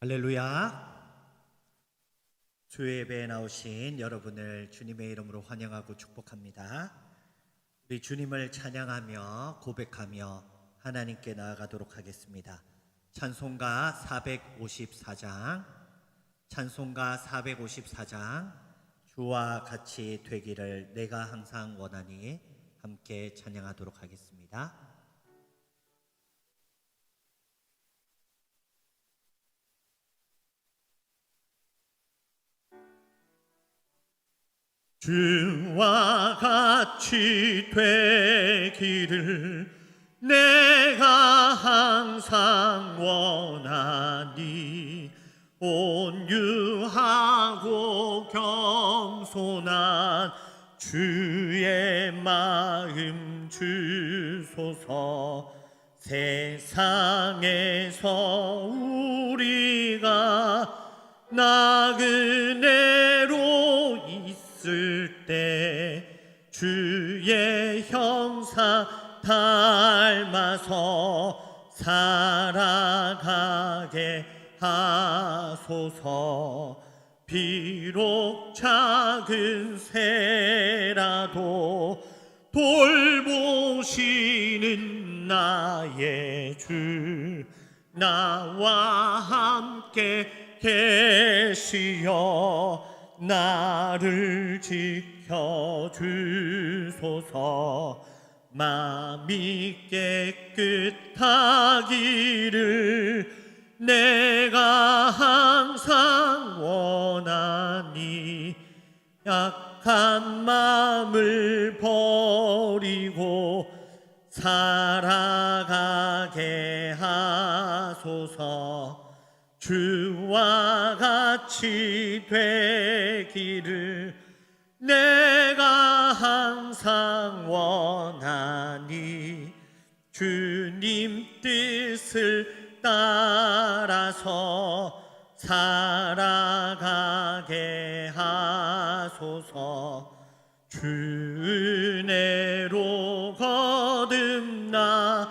할렐루야. 주의 예배에 나오신 여러분을 주님의 이름으로 환영하고 축복합니다. 우리 주님을 찬양하며 고백하며 하나님께 나아가도록 하겠습니다. 찬송가 454장 주와 같이 되기를 내가 항상 원하니 함께 찬양하도록 하겠습니다. 주와 같이 되기를 내가 항상 원하니 온유하고 겸손한 주의 마음 주소서. 세상에서 우리가 나그네로 있을 때 주의 형상 닮아서 살아가게 하소서. 비록 작은 새라도 돌보시는 나의 주 나와 함께 계시어 나를 지켜주소서. 마음이 깨끗하기를 내가 항상 원하니 약한 마음을 버리고 살아가게 하소서. 주와 같이 되기를 내가 항상 원하니 주님 뜻을 따라서 살아가게 하소서. 주 은혜로 거듭나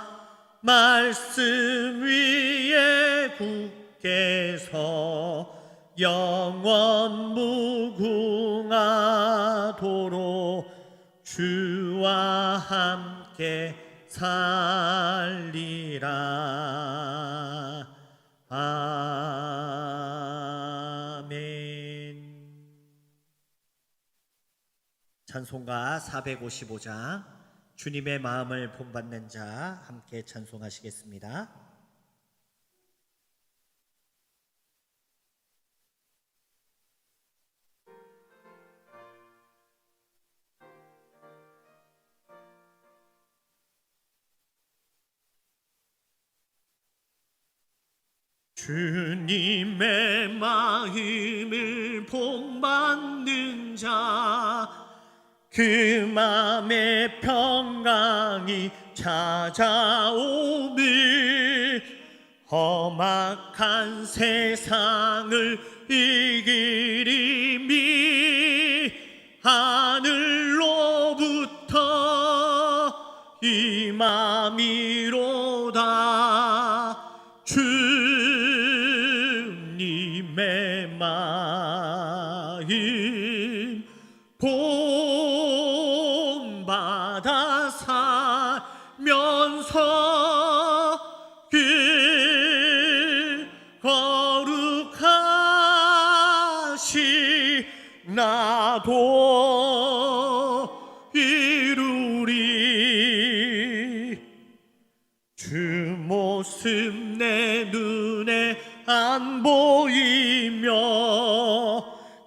말씀 위에 굳게 서 영원 무궁하도록 주와 함께 살리라. 아멘. 찬송가 455장 주님의 마음을 본받는 자 함께 찬송하시겠습니다. 주님의 마음을 본받는 자 그 마음의 평강이 찾아오늘 험악한 세상을 이기리니 하늘로부터 임함이로다. 주님의 마음 본받아 살면서 그 거룩하신 나도 이루리. 주 모습 내 눈에 안 보이며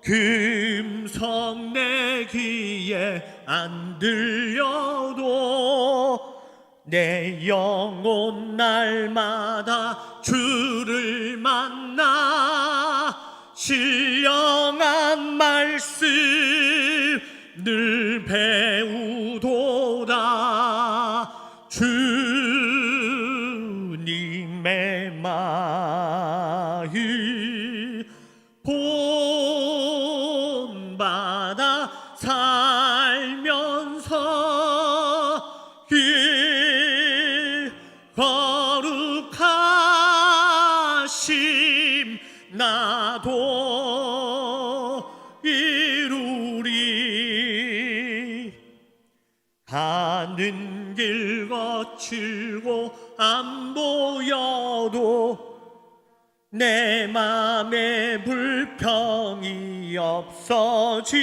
그 음성 내 귀에 안 들려도 내 영혼 날마다 주를 만나 신령한 말씀 늘 배우도다. 주님의 마음 본받아 살면서 그 거룩하심 가는 길 거칠고 안 보여도 내 맘에 불평이 없어짐을,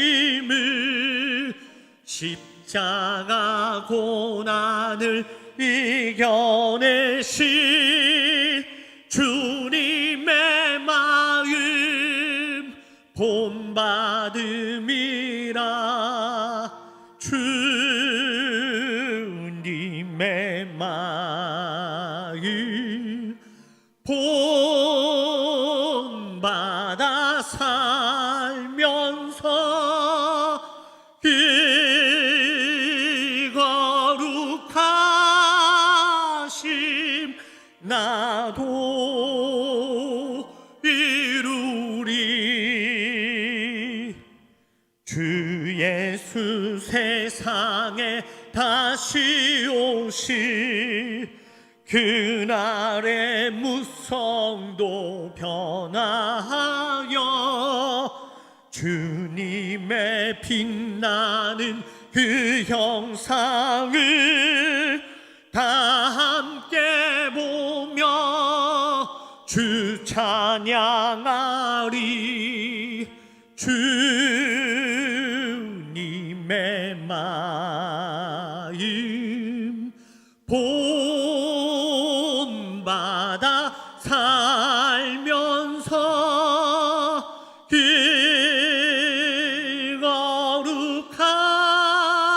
십자가 고난을 이겨내신 주님의 마음 본받음이라. 주님의 마음 본받아 살면서 그 거룩하심 나도 이루리. 주 예수 세상에 다시 오실 그날의 무성도 변화하여 주님의 빛나는 그 형상을 다 함께 보며 주 찬양하리. 주님의 마음 본받아 살면서 그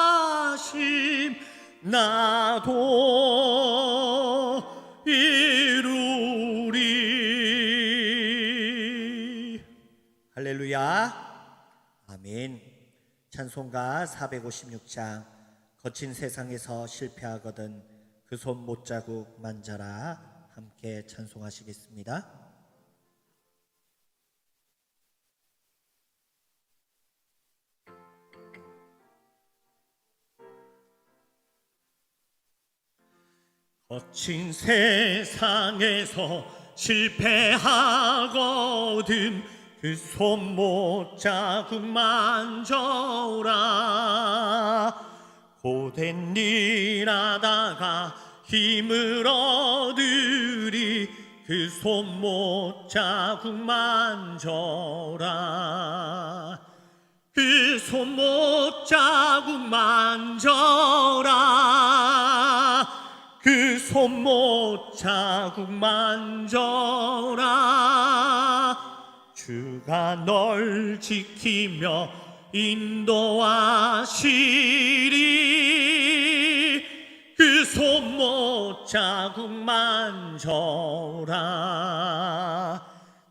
거룩하심 나도 이루리. 할렐루야. 아멘. 찬송가 456장 거친 세상에서 실패하거든 그 손 못자국 만져라, 함께 찬송하시겠습니다. 거친 세상에서 실패하거든 그 손 못자국 만져라. 고된 일 하다가 힘을 얻으리 그 손 못자국 만져라. 그 손 못자국 만져라. 그 손 못자국 만져라. 주가 널 지키며 인도하시리. 그 손 못자국 만져라.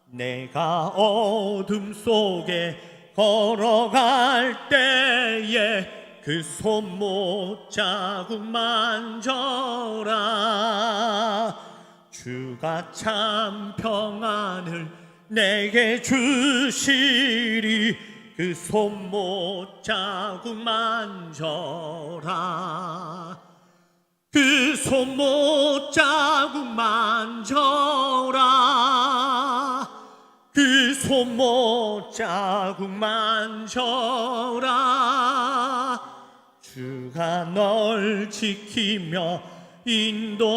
내가 어둠 속에 걸어갈 때에 그 손 못자국 만져라. 주가 참 평안을 내게 주시리. 그 손 못자국 만져라. 그 손 못자국 만져라. 그 손 못자국 만져라. 주가 널 지키며 인도하시리.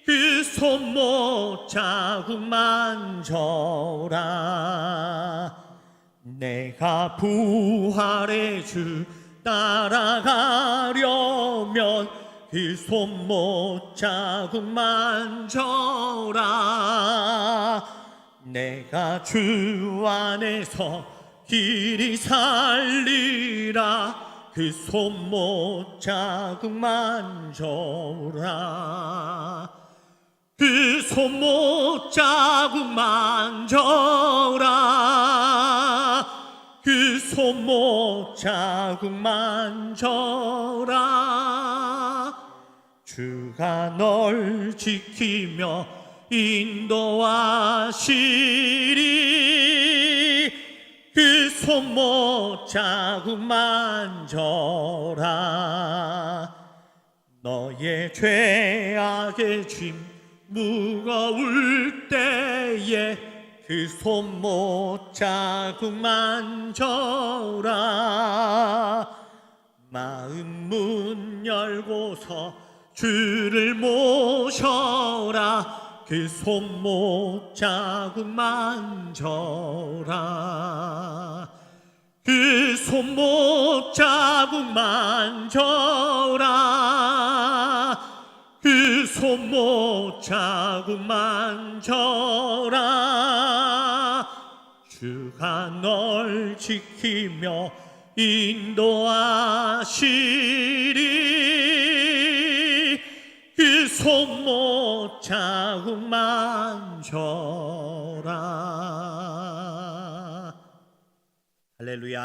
그 손 못자국 만져라. 내가 부활의 주 따라가려면 그 손 못자국 만져라. 내가 주 안에서 길이 살리라. 그 손 못자국 만져라. 그 손 못자국 만져라. 그 손 못자국 만져라. 주가 널 지키며 인도하시리. 그 손 못자국 만져라. 너의 죄악의 짐 무거울 때에 그 그 손못 자국 만져라. 마음 문 열고서 주를 모셔라. 그 손못 자국 만져라. 그 손못 자국 만져라. 그 손못 자국 만져라. 주가 널 지키며 인도하시리. 그 손못 자국 만져라. 할렐루야.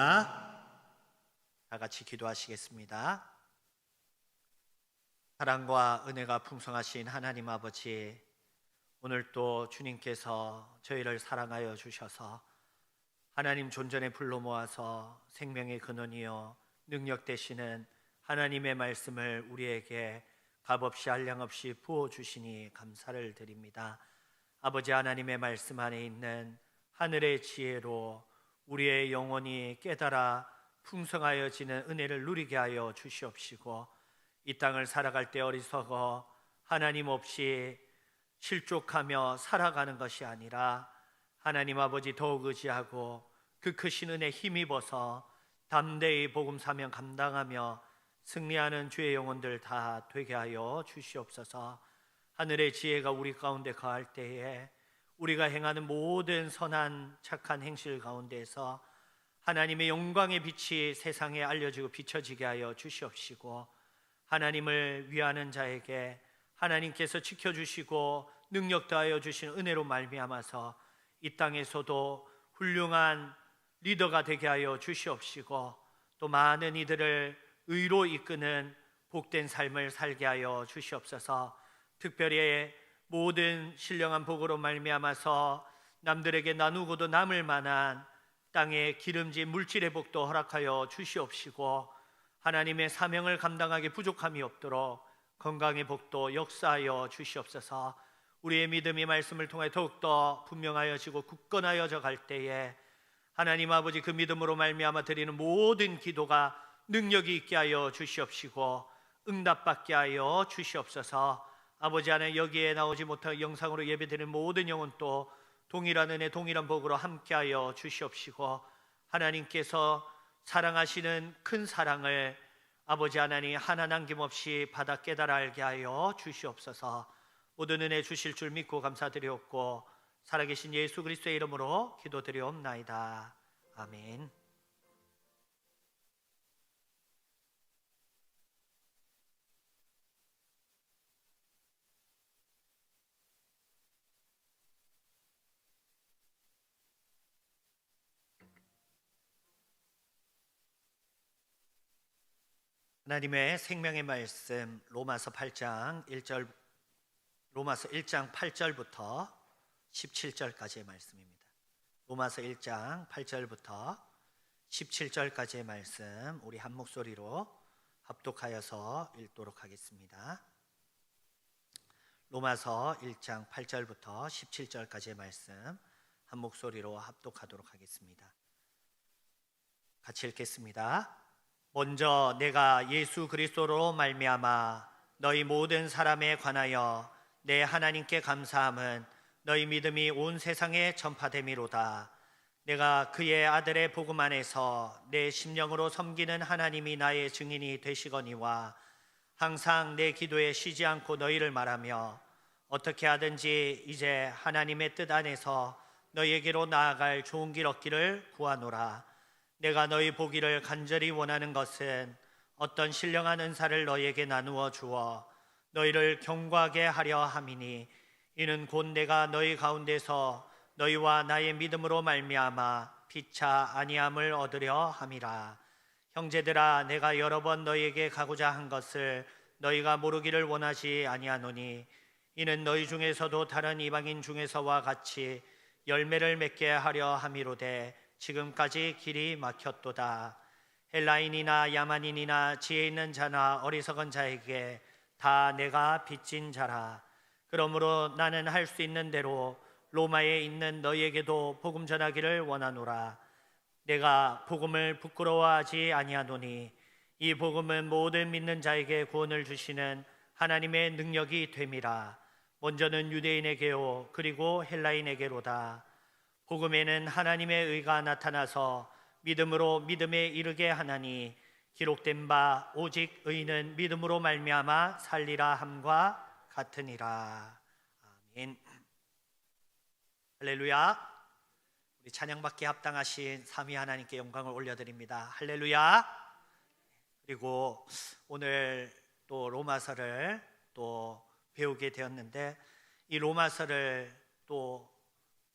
다 같이 기도하시겠습니다. 사랑과 은혜가 풍성하신 하나님 아버지, 오늘 또 주님께서 저희를 사랑하여 주셔서 하나님 존전에 불러 모아서 생명의 근원이요 능력 되시는 하나님의 말씀을 우리에게 값없이 한량없이 부어주시니 감사를 드립니다. 아버지, 하나님의 말씀 안에 있는 하늘의 지혜로 우리의 영혼이 깨달아 풍성하여지는 은혜를 누리게 하여 주시옵시고, 이 땅을 살아갈 때 어리석어 하나님 없이 실족하며 살아가는 것이 아니라 하나님 아버지 더욱 의지하고 그 크신 은혜 힘입어서 담대히 복음 사명 감당하며 승리하는 주의 영혼들 다 되게 하여 주시옵소서. 하늘의 지혜가 우리 가운데 거할 때에 우리가 행하는 모든 선한 착한 행실 가운데에서 하나님의 영광의 빛이 세상에 알려지고 비춰지게 하여 주시옵시고, 하나님을 위하는 자에게 하나님께서 지켜주시고 능력 더하여 주신 은혜로 말미암아서 이 땅에서도 훌륭한 리더가 되게 하여 주시옵시고, 또 많은 이들을 의로 이끄는 복된 삶을 살게 하여 주시옵소서. 특별히 모든 신령한 복으로 말미암아서 남들에게 나누고도 남을 만한 땅의 기름진 물질의 복도 허락하여 주시옵시고, 하나님의 사명을 감당하기 부족함이 없도록 건강의 복도 역사하여 주시옵소서. 우리의 믿음이 말씀을 통해 더욱더 분명하여지고 굳건하여져 갈 때에 하나님 아버지, 그 믿음으로 말미암아 드리는 모든 기도가 능력이 있게 하여 주시옵시고 응답받게 하여 주시옵소서. 아버지, 안에 여기에 나오지 못하고 영상으로 예배드리는 모든 영혼 또 동일한 은혜 동일한 복으로 함께하여 주시옵시고, 하나님께서 사랑하시는 큰 사랑을 아버지 하나님 하나 남김없이 받아 깨달아 알게 하여 주시옵소서. 모든 은혜 주실 줄 믿고 감사드리옵고 살아계신 예수 그리스도의 이름으로 기도드리옵나이다. 아멘. 하나님의 생명의 말씀 로마서 1장 8절부터 17절까지의 말씀입니다. 로마서 1장 8절부터 17절까지의 말씀 우리 한 목소리로 합독하여서 읽도록 하겠습니다. 로마서 1장 8절부터 17절까지의 말씀 한 목소리로 합독하도록 하겠습니다. 같이 읽겠습니다. 먼저 내가 예수 그리스도로 말미암아 너희 모든 사람에 관하여 내 하나님께 감사함은 너희 믿음이 온 세상에 전파됨이로다. 내가 그의 아들의 복음 안에서 내 심령으로 섬기는 하나님이 나의 증인이 되시거니와 항상 내 기도에 쉬지 않고 너희를 말하며 어떻게 하든지 이제 하나님의 뜻 안에서 너희에게로 나아갈 좋은 길 얻기를 구하노라. 내가 너희 보기를 간절히 원하는 것은 어떤 신령한 은사를 너희에게 나누어 주어 너희를 경고하게 하려 함이니, 이는 곧 내가 너희 가운데서 너희와 나의 믿음으로 말미암아 피차 아니함을 얻으려 함이라. 형제들아, 내가 여러 번 너희에게 가고자 한 것을 너희가 모르기를 원하지 아니하노니, 이는 너희 중에서도 다른 이방인 중에서와 같이 열매를 맺게 하려 함이로되 지금까지 길이 막혔도다. 헬라인이나 야만인이나 지혜 있는 자나 어리석은 자에게 다 내가 빚진 자라. 그러므로 나는 할 수 있는 대로 로마에 있는 너희에게도 복음 전하기를 원하노라. 내가 복음을 부끄러워하지 아니하노니 이 복음은 모든 믿는 자에게 구원을 주시는 하나님의 능력이 됨이라. 먼저는 유대인에게요 그리고 헬라인에게로다. 복음에는 하나님의 의가 나타나서 믿음으로 믿음에 이르게 하나니 기록된 바 오직 의인은 믿음으로 말미암아 살리라 함과 같으니라. 아멘. 할렐루야. 우리 찬양받기에 합당하신 삼위 하나님께 영광을 올려드립니다. 할렐루야. 그리고 오늘 또 로마서를 또 배우게 되었는데, 이 로마서를 또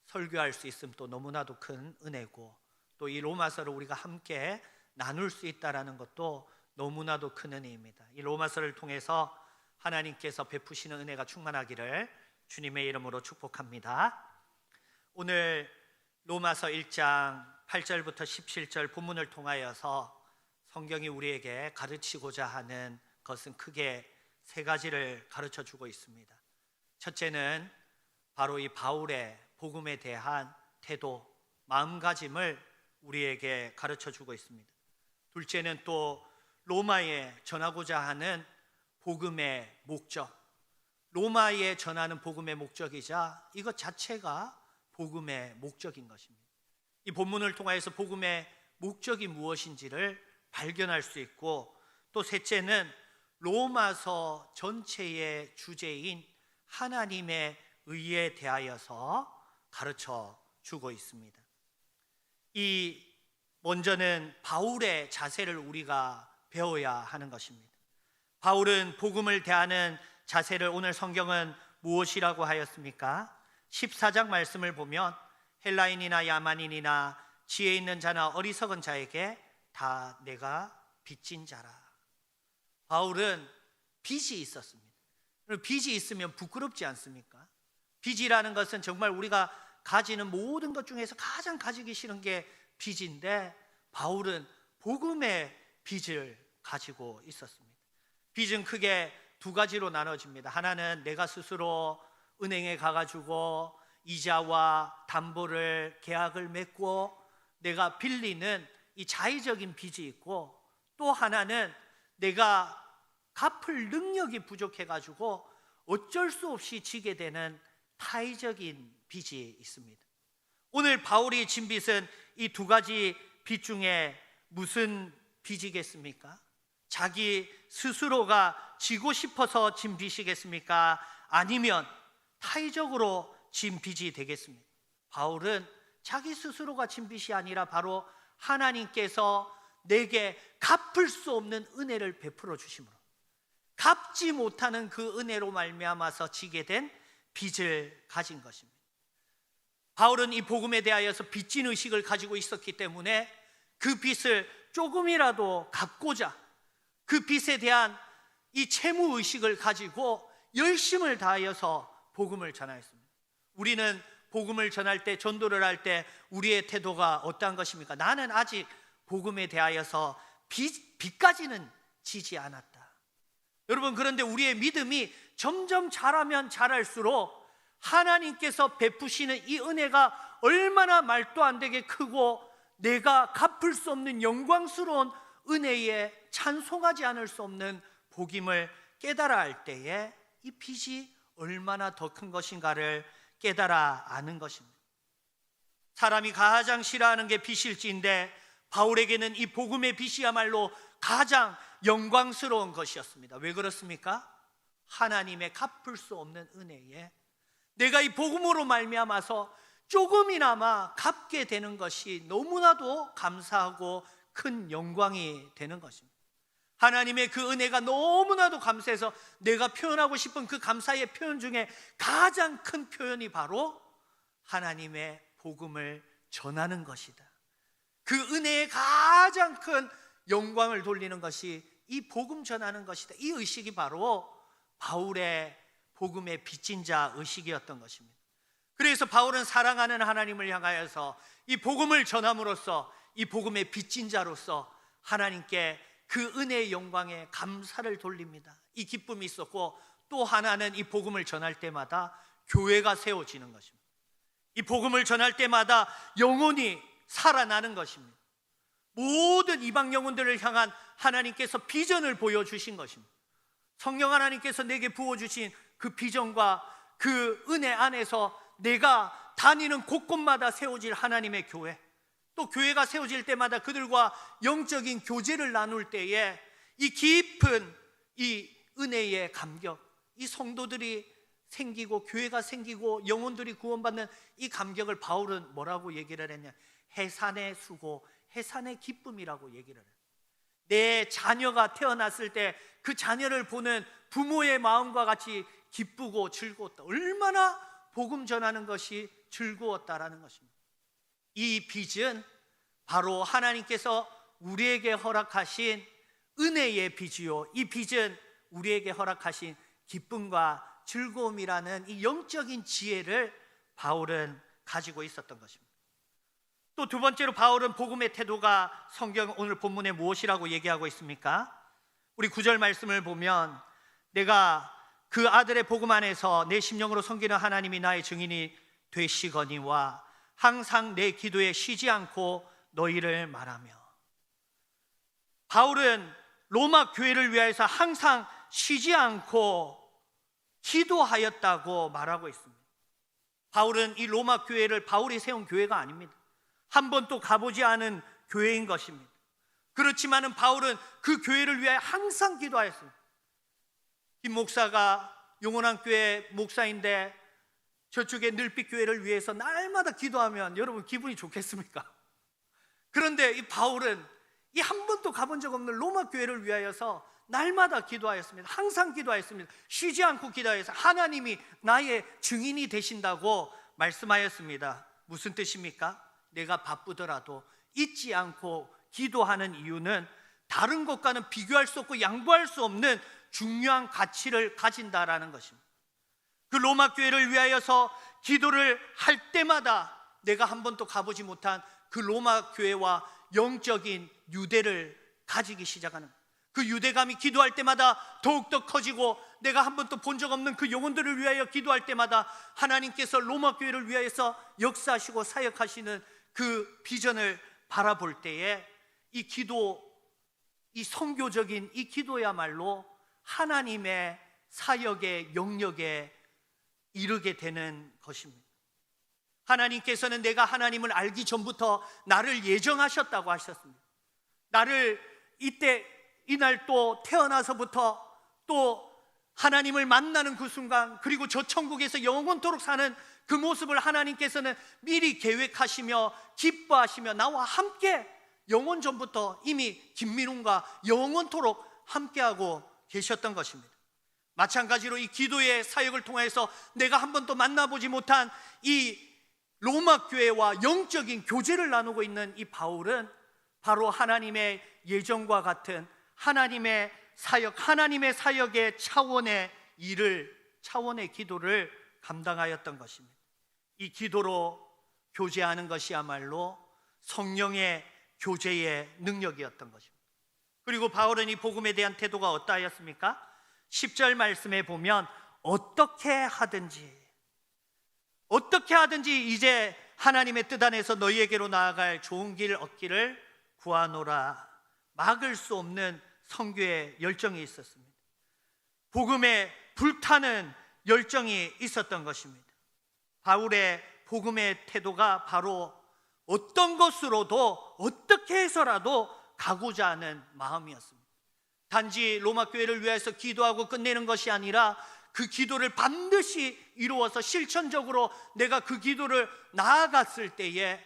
설교할 수 있으면 또 너무나도 큰 은혜고, 또 이 로마서를 우리가 함께 나눌 수 있다는 것도 너무나도 큰 은혜입니다. 이 로마서를 통해서 하나님께서 베푸시는 은혜가 충만하기를 주님의 이름으로 축복합니다. 오늘 로마서 1장 8절부터 17절 본문을 통하여서 성경이 우리에게 가르치고자 하는 것은 크게 세 가지를 가르쳐 주고 있습니다. 첫째는 바로 이 바울의 복음에 대한 태도, 마음가짐을 우리에게 가르쳐 주고 있습니다. 둘째는 또 로마에 전하고자 하는 복음의 목적, 로마에 전하는 복음의 목적이자 이것 자체가 복음의 목적인 것입니다. 이 본문을 통하여서 복음의 목적이 무엇인지를 발견할 수 있고, 또 셋째는 로마서 전체의 주제인 하나님의 의에 대하여서 가르쳐 주고 있습니다. 이 먼저는 바울의 자세를 우리가 배워야 하는 것입니다. 바울은 복음을 대하는 자세를 오늘 성경은 무엇이라고 하였습니까? 14장 말씀을 보면 헬라인이나 야만인이나 지혜 있는 자나 어리석은 자에게 다 내가 빚진 자라. 바울은 빚이 있었습니다. 빚이 있으면 부끄럽지 않습니까? 빚이라는 것은 정말 우리가 가지는 모든 것 중에서 가장 가지기 싫은 게 빚인데, 바울은 복음의 빚을 가지고 있었습니다. 빚은 크게 두 가지로 나눠집니다. 하나는 내가 스스로 은행에 가가지고 이자와 담보를 계약을 맺고 내가 빌리는 이 자의적인 빚이 있고, 또 하나는 내가 갚을 능력이 부족해가지고 어쩔 수 없이 지게 되는 타의적인 빚이 있습니다. 오늘 바울이 진 빚은 이 두 가지 빚 중에 무슨 빚이겠습니까? 자기 스스로가 지고 싶어서 진 빚이겠습니까? 아니면 타의적으로 진 빚이 되겠습니까? 바울은 자기 스스로가 진 빚이 아니라 바로 하나님께서 내게 갚을 수 없는 은혜를 베풀어 주심으로, 갚지 못하는 그 은혜로 말미암아서 지게 된 빚을 가진 것입니다. 바울은 이 복음에 대하여서 빚진 의식을 가지고 있었기 때문에 그 빚을 조금이라도 갚고자 그 빚에 대한 이 채무 의식을 가지고 열심을 다하여서 복음을 전하였습니다. 우리는 복음을 전할 때, 전도를 할 때 우리의 태도가 어떠한 것입니까? 나는 아직 복음에 대하여서 빚까지는 지지 않았다. 여러분, 그런데 우리의 믿음이 점점 자라면 자랄수록 하나님께서 베푸시는 이 은혜가 얼마나 말도 안 되게 크고 내가 갚을 수 없는 영광스러운 은혜에 찬송하지 않을 수 없는 복임을 깨달아 할 때에 이 빚이 얼마나 더 큰 것인가를 깨달아 아는 것입니다. 사람이 가장 싫어하는 게 빚일지인데 바울에게는 이 복음의 빚이야말로 가장 영광스러운 것이었습니다. 왜 그렇습니까? 하나님의 갚을 수 없는 은혜에 내가 이 복음으로 말미암아서 조금이나마 갚게 되는 것이 너무나도 감사하고 큰 영광이 되는 것입니다. 하나님의 그 은혜가 너무나도 감사해서 내가 표현하고 싶은 그 감사의 표현 중에 가장 큰 표현이 바로 하나님의 복음을 전하는 것이다. 그 은혜의 가장 큰 영광을 돌리는 것이 이 복음 전하는 것이다. 이 의식이 바로 바울의 복음의 빚진 자 의식이었던 것입니다. 그래서 바울은 사랑하는 하나님을 향하여서 이 복음을 전함으로써 이 복음의 빚진 자로서 하나님께 그 은혜의 영광에 감사를 돌립니다. 이 기쁨이 있었고, 또 하나는 이 복음을 전할 때마다 교회가 세워지는 것입니다. 이 복음을 전할 때마다 영혼이 살아나는 것입니다. 모든 이방 영혼들을 향한 하나님께서 비전을 보여주신 것입니다. 성령 하나님께서 내게 부어주신 그 비전과 그 은혜 안에서 내가 다니는 곳곳마다 세워질 하나님의 교회, 또 교회가 세워질 때마다 그들과 영적인 교제를 나눌 때에 이 깊은 이 은혜의 감격, 이 성도들이 생기고 교회가 생기고 영혼들이 구원받는 이 감격을 바울은 뭐라고 얘기를 했냐? 해산의 수고, 해산의 기쁨이라고 얘기를 해요. 내 자녀가 태어났을 때 그 자녀를 보는 부모의 마음과 같이 기쁘고 즐거웠다. 얼마나 복음 전하는 것이 즐거웠다라는 것입니다. 이 빚은 바로 하나님께서 우리에게 허락하신 은혜의 빚이요, 이 빚은 우리에게 허락하신 기쁨과 즐거움이라는 이 영적인 지혜를 바울은 가지고 있었던 것입니다. 또 두 번째로 바울은 복음의 태도가 성경 오늘 본문에 무엇이라고 얘기하고 있습니까? 우리 9절 말씀을 보면 내가 그 아들의 복음 안에서 내 심령으로 섬기는 하나님이 나의 증인이 되시거니와 항상 내 기도에 쉬지 않고 너희를 말하며. 바울은 로마 교회를 위하여서 항상 쉬지 않고 기도하였다고 말하고 있습니다. 바울은 이 로마 교회를 바울이 세운 교회가 아닙니다. 한 번도 가보지 않은 교회인 것입니다. 그렇지만은 바울은 그 교회를 위하여 항상 기도하였습니다. 김 목사가 영원한 교회 목사인데 저쪽에 늘빛 교회를 위해서 날마다 기도하면 여러분 기분이 좋겠습니까? 그런데 이 바울은 이 한 번도 가본 적 없는 로마 교회를 위하여서 날마다 기도하였습니다. 항상 기도하였습니다. 쉬지 않고 기도하여서 하나님이 나의 증인이 되신다고 말씀하였습니다. 무슨 뜻입니까? 내가 바쁘더라도 잊지 않고 기도하는 이유는 다른 것과는 비교할 수 없고 양보할 수 없는 중요한 가치를 가진다라는 것입니다. 그 로마 교회를 위하여서 기도를 할 때마다 내가 한 번도 가보지 못한 그 로마 교회와 영적인 유대를 가지기 시작하는, 그 유대감이 기도할 때마다 더욱더 커지고 내가 한 번도 본 적 없는 그 영혼들을 위하여 기도할 때마다 하나님께서 로마 교회를 위하여서 역사하시고 사역하시는 그 비전을 바라볼 때에 이 기도, 이 선교적인 이 기도야말로 하나님의 사역의 영역에 이르게 되는 것입니다. 하나님께서는 내가 하나님을 알기 전부터 나를 예정하셨다고 하셨습니다. 나를 이날 또 태어나서부터 또 하나님을 만나는 그 순간, 그리고 저 천국에서 영원토록 사는 그 모습을 하나님께서는 미리 계획하시며 기뻐하시며 나와 함께 영원 전부터 이미 김민웅과 영원토록 함께하고 계셨던 것입니다. 마찬가지로 이 기도의 사역을 통해서 내가 한 번도 만나보지 못한 이 로마 교회와 영적인 교제를 나누고 있는 이 바울은 바로 하나님의 예정과 같은 하나님의 사역의 차원의 일을, 차원의 기도를 감당하였던 것입니다. 이 기도로 교제하는 것이야말로 성령의 교제의 능력이었던 것입니다. 그리고 바울은 이 복음에 대한 태도가 어떠하였습니까? 10절 말씀에 보면 어떻게 하든지 이제 하나님의 뜻 안에서 너희에게로 나아갈 좋은 길 얻기를 구하노라. 막을 수 없는 선교의 열정이 있었습니다. 복음에 불타는 열정이 있었던 것입니다. 바울의 복음의 태도가 바로 어떤 것으로도 어떻게 해서라도 가고자 하는 마음이었습니다. 단지 로마 교회를 위해서 기도하고 끝내는 것이 아니라 그 기도를 반드시 이루어서 실천적으로 내가 그 기도를 나아갔을 때에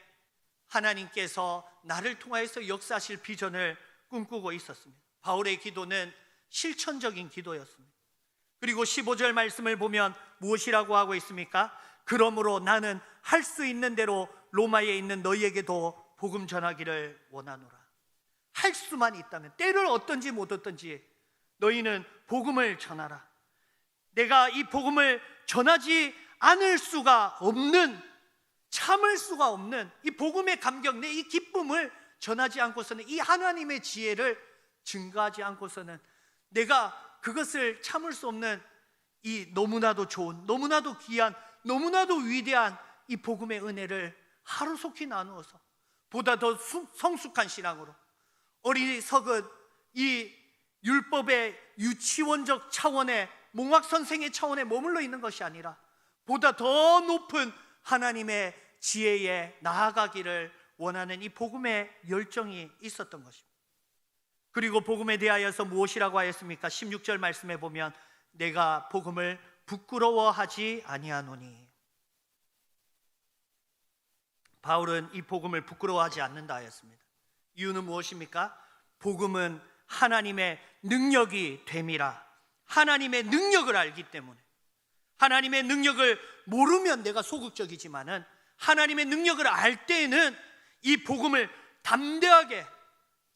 하나님께서 나를 통하여서 역사하실 비전을 꿈꾸고 있었습니다. 바울의 기도는 실천적인 기도였습니다. 그리고 15절 말씀을 보면 무엇이라고 하고 있습니까? 그러므로 나는 할 수 있는 대로 로마에 있는 너희에게도 복음 전하기를 원하노라. 할 수만 있다면, 때를 얻든지 못 얻든지 너희는 복음을 전하라. 내가 이 복음을 전하지 않을 수가 없는, 참을 수가 없는 이 복음의 감격, 내 이 기쁨을 전하지 않고서는, 이 하나님의 지혜를 증거하지 않고서는 내가 그것을 참을 수 없는 이 너무나도 좋은, 너무나도 귀한, 너무나도 위대한 이 복음의 은혜를 하루속히 나누어서 보다 더 성숙한 신앙으로 어리석은 이 율법의 유치원적 차원의 몽학선생의 차원에 머물러 있는 것이 아니라 보다 더 높은 하나님의 지혜에 나아가기를 원하는 이 복음의 열정이 있었던 것입니다. 그리고 복음에 대하여서 무엇이라고 하였습니까? 16절 말씀에 보면 내가 복음을 부끄러워하지 아니하노니. 바울은 이 복음을 부끄러워하지 않는다 하였습니다. 이유는 무엇입니까? 복음은 하나님의 능력이 됨이라. 하나님의 능력을 알기 때문에. 하나님의 능력을 모르면 내가 소극적이지만은 하나님의 능력을 알 때에는 이 복음을 담대하게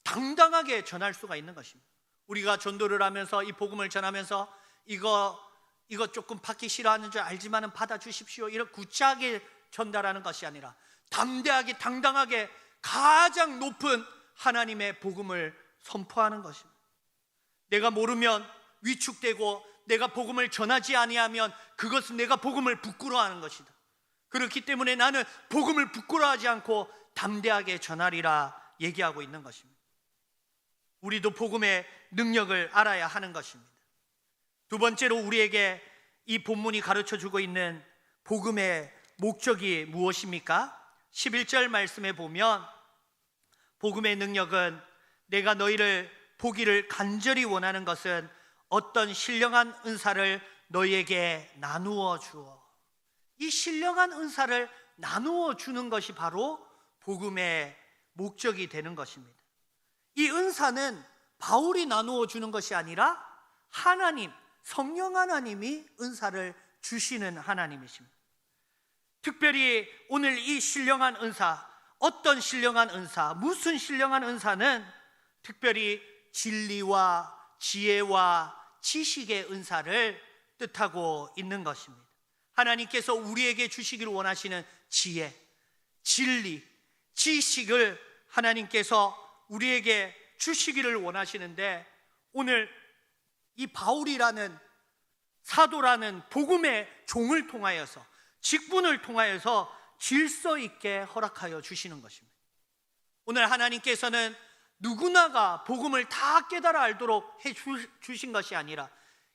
당당하게 전할 수가 있는 것입니다. 우리가 전도를 하면서 이 복음을 전하면서 이거 조금 받기 싫어하는 줄 알지만은 받아주십시오, 이런 구차하게 전달하는 것이 아니라 담대하게 당당하게 가장 높은 하나님의 복음을 선포하는 것입니다. 내가 모르면 위축되고 내가 복음을 전하지 아니하면 그것은 내가 복음을 부끄러워하는 것이다. 그렇기 때문에 나는 복음을 부끄러워하지 않고 담대하게 전하리라 얘기하고 있는 것입니다. 우리도 복음의 능력을 알아야 하는 것입니다. 두 번째로 우리에게 이 본문이 가르쳐주고 있는 복음의 목적이 무엇입니까? 11절 말씀에 보면 복음의 능력은 내가 너희를 보기를 간절히 원하는 것은 어떤 신령한 은사를 너희에게 나누어 주어. 이 신령한 은사를 나누어 주는 것이 바로 복음의 목적이 되는 것입니다. 이 은사는 바울이 나누어 주는 것이 아니라 하나님, 성령 하나님이 은사를 주시는 하나님이십니다. 특별히 오늘 이 신령한 은사, 어떤 신령한 은사, 무슨 신령한 은사는 특별히 진리와 지혜와 지식의 은사를 뜻하고 있는 것입니다. 하나님께서 우리에게 주시기를 원하시는 지혜, 진리, 지식을 하나님께서 우리에게 주시기를 원하시는데, 오늘 이 바울이라는 사도라는 복음의 종을 통하여서, 직분을 통하여서 질서 있게 허락하여 주시는 것입니다. 오늘 하나님께서는 누구나가 복음을 다 깨달아 알도록 해 주신 것이 아니라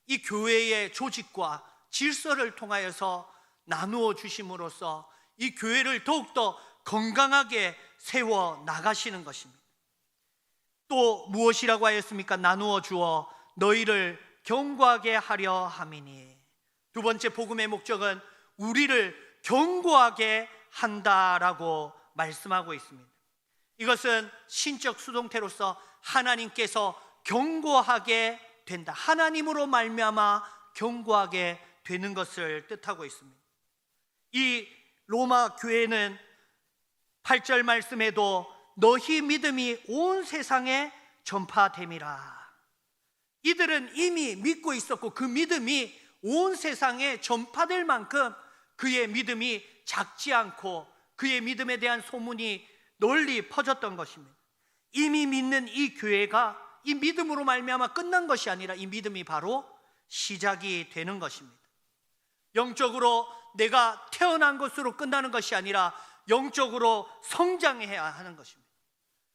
이 교회의 조직과 질서를 통하여서 나누어 주심으로써 이 교회를 더욱더 건강하게 세워 나가시는 것입니다. 또 무엇이라고 하였습니까? 나누어 주어 너희를 견고하게 하려 함이니. 두 번째 복음의 목적은 우리를 견고하게 한다라고 말씀하고 있습니다. 이것은 신적 수동태로서 하나님께서 견고하게 된다, 하나님으로 말미암아 견고하게 되는 것을 뜻하고 있습니다. 이 로마 교회는 8절 말씀에도 너희 믿음이 온 세상에 전파됨이라. 이들은 이미 믿고 있었고 그 믿음이 온 세상에 전파될 만큼 그의 믿음이 작지 않고 그의 믿음에 대한 소문이 널리 퍼졌던 것입니다. 이미 믿는 이 교회가 이 믿음으로 말미암아 끝난 것이 아니라 이 믿음이 바로 시작이 되는 것입니다. 영적으로 내가 태어난 것으로 끝나는 것이 아니라 영적으로 성장해야 하는 것입니다.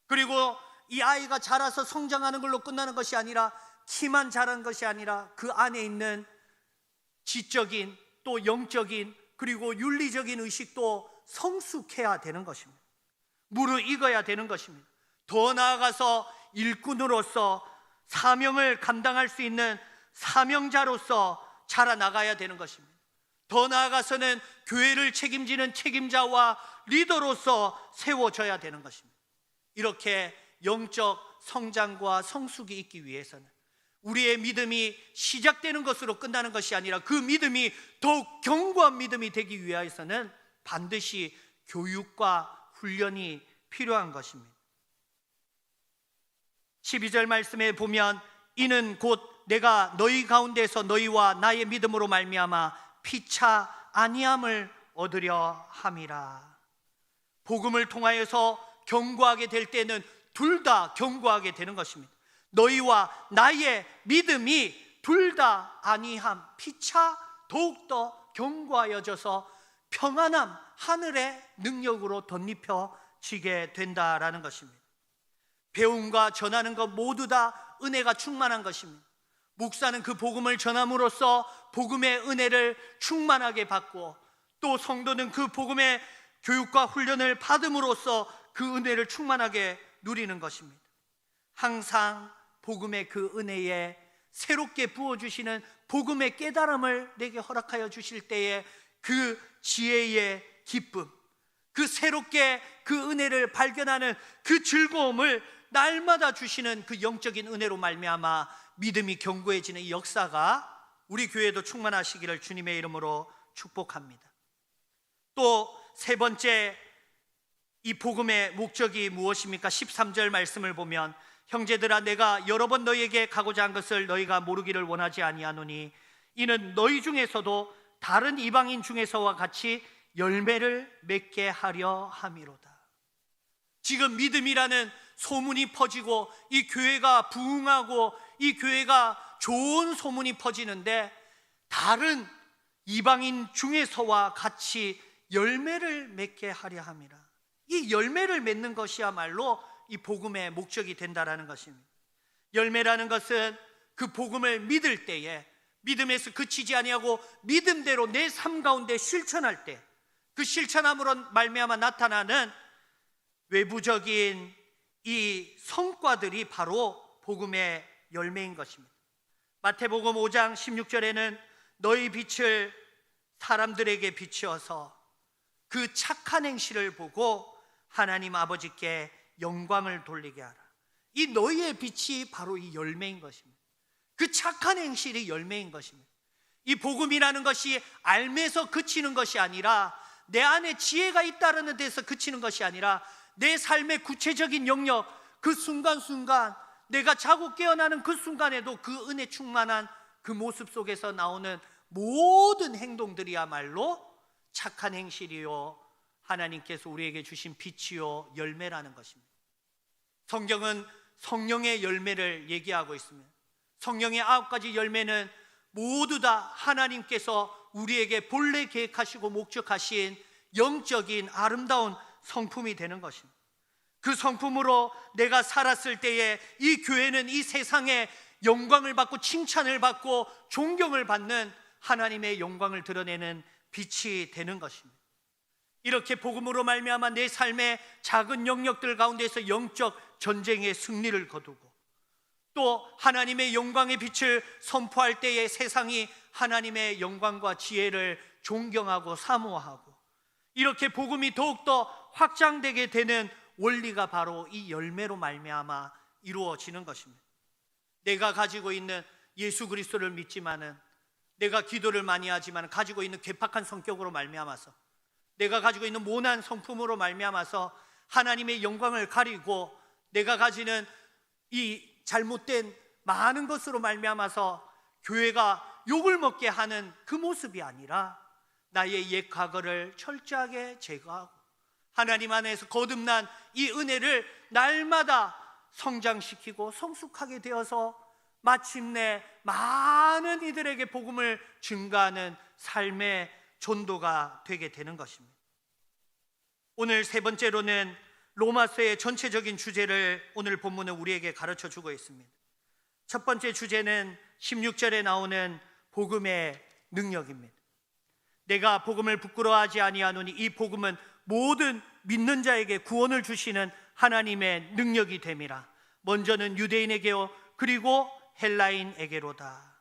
그리고 이 아이가 자라서 성장하는 걸로 끝나는 것이 아니라 키만 자란 것이 아니라 그 안에 있는 지적인 또 영적인 그리고 윤리적인 의식도 성숙해야 되는 것입니다. 무르익어야 되는 것입니다. 더 나아가서 일꾼으로서 사명을 감당할 수 있는 사명자로서 자라나가야 되는 것입니다. 더 나아가서는 교회를 책임지는 책임자와 리더로서 세워져야 되는 것입니다. 이렇게 영적 성장과 성숙이 있기 위해서는 우리의 믿음이 시작되는 것으로 끝나는 것이 아니라 그 믿음이 더욱 견고한 믿음이 되기 위해서는 반드시 교육과 훈련이 필요한 것입니다. 12절 말씀에 보면 이는 곧 내가 너희 가운데서 너희와 나의 믿음으로 말미암아 피차 아니함을 얻으려 함이라. 복음을 통하여서 견고하게 될 때는 둘 다 견고하게 되는 것입니다. 너희와 나의 믿음이 둘 다 아니함, 피차 더욱더 견고하여져서 평안함, 하늘의 능력으로 덧입혀지게 된다라는 것입니다. 배움과 전하는 것 모두 다 은혜가 충만한 것입니다. 목사는 그 복음을 전함으로써 복음의 은혜를 충만하게 받고, 또 성도는 그 복음의 교육과 훈련을 받음으로써 그 은혜를 충만하게 누리는 것입니다. 항상 복음의 그 은혜에 새롭게 부어주시는 복음의 깨달음을 내게 허락하여 주실 때에 그 지혜의 기쁨, 그 새롭게 그 은혜를 발견하는 그 즐거움을 날마다 주시는 그 영적인 은혜로 말미암아 믿음이 견고해지는 이 역사가 우리 교회도 충만하시기를 주님의 이름으로 축복합니다. 또 세 번째, 이 복음의 목적이 무엇입니까? 13절 말씀을 보면, 형제들아 내가 여러 번 너희에게 가고자 한 것을 너희가 모르기를 원하지 아니하노니 이는 너희 중에서도 다른 이방인 중에서와 같이 열매를 맺게 하려 함이로다. 지금 믿음이라는 소문이 퍼지고 이 교회가 부흥하고 이 교회가 좋은 소문이 퍼지는데, 다른 이방인 중에서와 같이 열매를 맺게 하려 함이라. 이 열매를 맺는 것이야말로 이 복음의 목적이 된다라는 것입니다. 열매라는 것은 그 복음을 믿을 때에 믿음에서 그치지 아니하고 믿음대로 내 삶 가운데 실천할 때, 그 실천함으로 말미암아 나타나는 외부적인 이 성과들이 바로 복음의 열매인 것입니다. 마태복음 5장 16절에는 너희 빛을 사람들에게 비추어서 그 착한 행실을 보고 하나님 아버지께 영광을 돌리게 하라. 이 너희의 빛이 바로 이 열매인 것입니다. 그 착한 행실이 열매인 것입니다. 이 복음이라는 것이 알면서 그치는 것이 아니라, 내 안에 지혜가 있다는 데서 그치는 것이 아니라, 내 삶의 구체적인 영역, 그 순간순간 내가 자고 깨어나는 그 순간에도 그 은혜 충만한 그 모습 속에서 나오는 모든 행동들이야말로 착한 행실이요 하나님께서 우리에게 주신 빛이요 열매라는 것입니다. 성경은 성령의 열매를 얘기하고 있습니다. 성령의 9가지 열매는 모두 다 하나님께서 우리에게 본래 계획하시고 목적하신 영적인 아름다운 성품이 되는 것입니다. 그 성품으로 내가 살았을 때에 이 교회는 이 세상에 영광을 받고 칭찬을 받고 존경을 받는 하나님의 영광을 드러내는 빛이 되는 것입니다. 이렇게 복음으로 말미암아 내 삶의 작은 영역들 가운데서 영적 전쟁의 승리를 거두고, 또 하나님의 영광의 빛을 선포할 때에 세상이 하나님의 영광과 지혜를 존경하고 사모하고, 이렇게 복음이 더욱더 확장되게 되는 원리가 바로 이 열매로 말미암아 이루어지는 것입니다. 내가 가지고 있는 예수 그리스도를 믿지만은, 내가 기도를 많이 하지만 가지고 있는 괴팍한 성격으로 말미암아서, 내가 가지고 있는 모난 성품으로 말미암아서 하나님의 영광을 가리고, 내가 가지는 이 잘못된 많은 것으로 말미암아서 교회가 욕을 먹게 하는 그 모습이 아니라, 나의 옛 과거를 철저하게 제거하고 하나님 안에서 거듭난 이 은혜를 날마다 성장시키고 성숙하게 되어서 마침내 많은 이들에게 복음을 증가하는 삶의 전도가 되게 되는 것입니다. 오늘 세 번째로는 로마서의 전체적인 주제를 오늘 본문은 우리에게 가르쳐 주고 있습니다. 첫 번째 주제는 16절에 나오는 복음의 능력입니다. 내가 복음을 부끄러워하지 아니하노니 이 복음은 모든 믿는 자에게 구원을 주시는 하나님의 능력이 됨이라. 먼저는 유대인에게요 그리고 헬라인에게로다.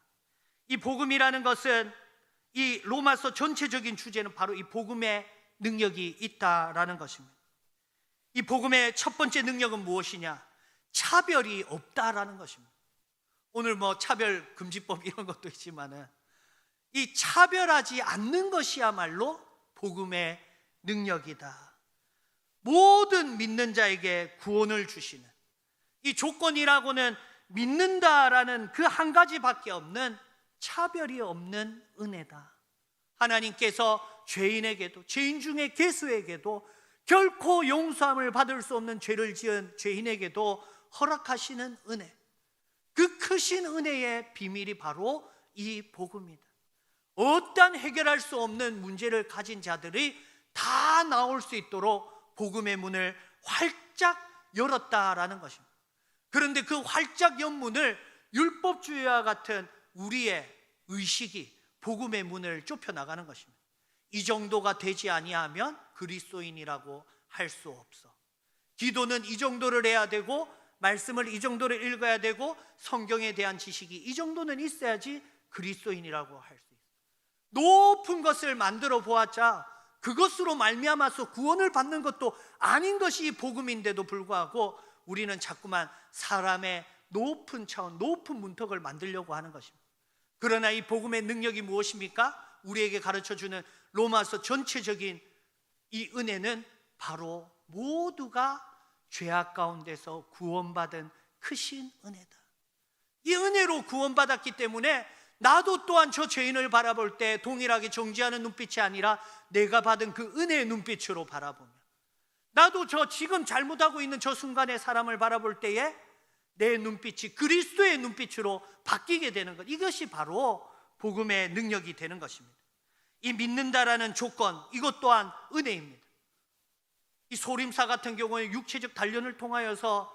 이 복음이라는 것은, 이 로마서 전체적인 주제는 바로 이 복음의 능력이 있다라는 것입니다. 이 복음의 첫 번째 능력은 무엇이냐? 차별이 없다라는 것입니다. 오늘 뭐 차별금지법 이런 것도 있지만은, 이 차별하지 않는 것이야말로 복음의 능력이다. 모든 믿는 자에게 구원을 주시는, 이 조건이라고는 믿는다라는 그 한 가지밖에 없는, 차별이 없는 은혜다. 하나님께서 죄인에게도, 죄인 중에 괴수에게도, 결코 용서함을 받을 수 없는 죄를 지은 죄인에게도 허락하시는 은혜, 그 크신 은혜의 비밀이 바로 이 복음이다. 어떠한 해결할 수 없는 문제를 가진 자들이 다 나올 수 있도록 복음의 문을 활짝 열었다라는 것입니다. 그런데 그 활짝 연 문을 율법주의와 같은 우리의 의식이 복음의 문을 좁혀나가는 것입니다. 이 정도가 되지 아니하면 그리스도인이라고 할 수 없어. 기도는 이 정도를 해야 되고, 말씀을 이 정도를 읽어야 되고, 성경에 대한 지식이 이 정도는 있어야지 그리스도인이라고 할 수 있어. 높은 것을 만들어 보았자 그것으로 말미암아서 구원을 받는 것도 아닌 것이 복음인데도 불구하고 우리는 자꾸만 사람의 높은 차원, 높은 문턱을 만들려고 하는 것입니다. 그러나 이 복음의 능력이 무엇입니까? 우리에게 가르쳐주는 로마서 전체적인 이 은혜는 바로 모두가 죄악 가운데서 구원받은 크신 은혜다. 이 은혜로 구원받았기 때문에 나도 또한 저 죄인을 바라볼 때 동일하게 정죄하는 눈빛이 아니라 내가 받은 그 은혜의 눈빛으로 바라보며, 나도 저 지금 잘못하고 있는 저 순간의 사람을 바라볼 때에 내 눈빛이 그리스도의 눈빛으로 바뀌게 되는 것, 이것이 바로 복음의 능력이 되는 것입니다. 이 믿는다라는 조건, 이것 또한 은혜입니다. 이 소림사 같은 경우에 육체적 단련을 통하여서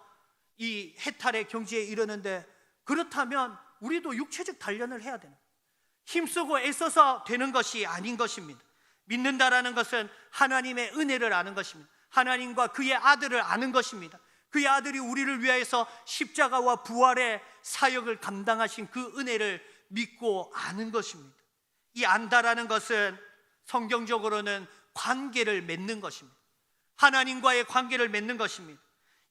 이 해탈의 경지에 이르는데, 그렇다면 우리도 육체적 단련을 해야 되는, 힘쓰고 애써서 되는 것이 아닌 것입니다. 믿는다라는 것은 하나님의 은혜를 아는 것입니다. 하나님과 그의 아들을 아는 것입니다. 그의 아들이 우리를 위하여서 십자가와 부활의 사역을 감당하신 그 은혜를 믿고 아는 것입니다. 이 안다라는 것은 성경적으로는 관계를 맺는 것입니다. 하나님과의 관계를 맺는 것입니다.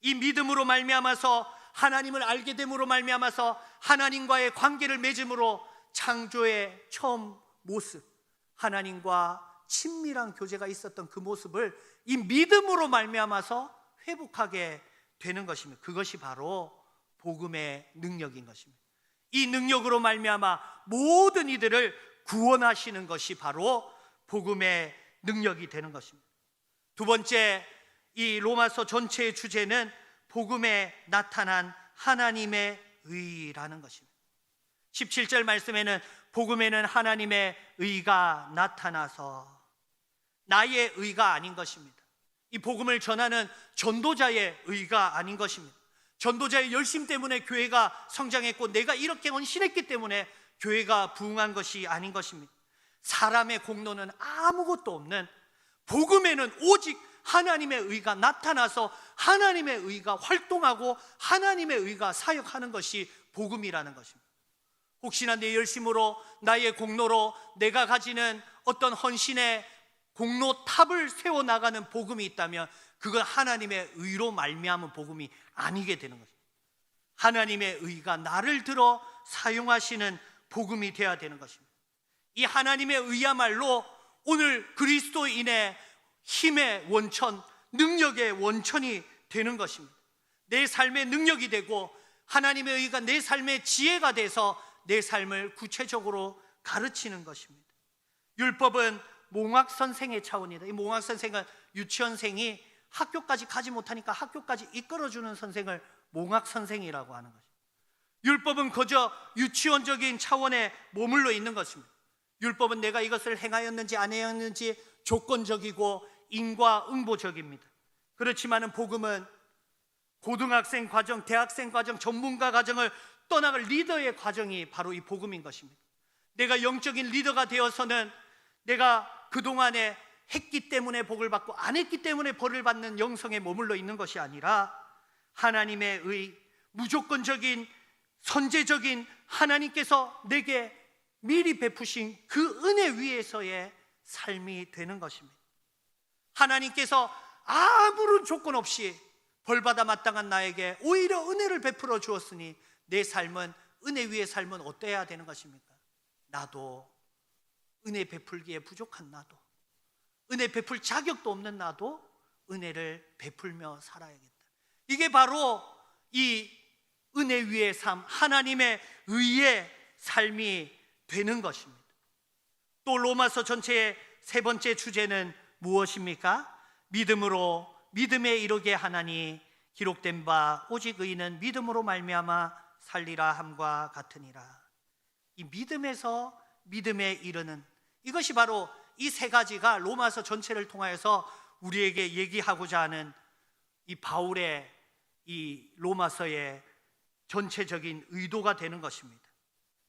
이 믿음으로 말미암아서, 하나님을 알게 됨으로 말미암아서 하나님과의 관계를 맺음으로 창조의 처음 모습, 하나님과 친밀한 교제가 있었던 그 모습을 이 믿음으로 말미암아서 회복하게 되는 것입니다. 그것이 바로 복음의 능력인 것입니다. 이 능력으로 말미암아 모든 이들을 구원하시는 것이 바로 복음의 능력이 되는 것입니다. 두 번째, 이 로마서 전체의 주제는 복음에 나타난 하나님의 의라는 것입니다. 17절 말씀에는 복음에는 하나님의 의가 나타나서, 나의 의가 아닌 것입니다. 이 복음을 전하는 전도자의 의가 아닌 것입니다. 전도자의 열심 때문에 교회가 성장했고, 내가 이렇게 헌신했기 때문에 교회가 부흥한 것이 아닌 것입니다. 사람의 공로는 아무것도 없는, 복음에는 오직 하나님의 의가 나타나서 하나님의 의가 활동하고 하나님의 의가 사역하는 것이 복음이라는 것입니다. 혹시나 내 열심으로, 나의 공로로 내가 가지는 어떤 헌신의 공로탑을 세워나가는 복음이 있다면 그건 하나님의 의로 말미암은 복음이 아니게 되는 것입니다. 하나님의 의가 나를 들어 사용하시는 복음이 되어야 되는 것입니다. 이 하나님의 의야말로 오늘 그리스도인의 힘의 원천, 능력의 원천이 되는 것입니다. 내 삶의 능력이 되고 하나님의 의가 내 삶의 지혜가 돼서 내 삶을 구체적으로 가르치는 것입니다. 율법은 몽학선생의 차원이다. 이 몽학선생은 유치원생이 학교까지 가지 못하니까 학교까지 이끌어주는 선생을 몽학선생이라고 하는 것입니다. 율법은 그저 유치원적인 차원에 머물러 있는 것입니다. 율법은 내가 이것을 행하였는지 안 행하였는지 조건적이고 인과응보적입니다. 그렇지만은 복음은 고등학생 과정, 대학생 과정, 전문가 과정을 떠나갈 리더의 과정이 바로 이 복음인 것입니다. 내가 영적인 리더가 되어서는 내가 그동안에 했기 때문에 복을 받고 안 했기 때문에 벌을 받는 영성에 머물러 있는 것이 아니라 하나님의 의, 무조건적인 선제적인 하나님께서 내게 미리 베푸신 그 은혜 위에서의 삶이 되는 것입니다. 하나님께서 아무런 조건 없이 벌받아 마땅한 나에게 오히려 은혜를 베풀어 주었으니 내 삶은, 은혜 위의 삶은 어때야 되는 것입니까? 나도 은혜 베풀기에 부족한 나도, 은혜 베풀 자격도 없는 나도 은혜를 베풀며 살아야겠다. 이게 바로 이 은혜 위의 삶, 하나님의 의의 삶이 되는 것입니다. 또 로마서 전체의 세 번째 주제는 무엇입니까? 믿음으로 믿음에 이르게 하나니 기록된 바 오직 의인은 믿음으로 말미암아 살리라 함과 같으니라. 이 믿음에서 믿음에 이르는, 이것이 바로 이 세 가지가 로마서 전체를 통하여서 우리에게 얘기하고자 하는 이 바울의 이 로마서의 전체적인 의도가 되는 것입니다.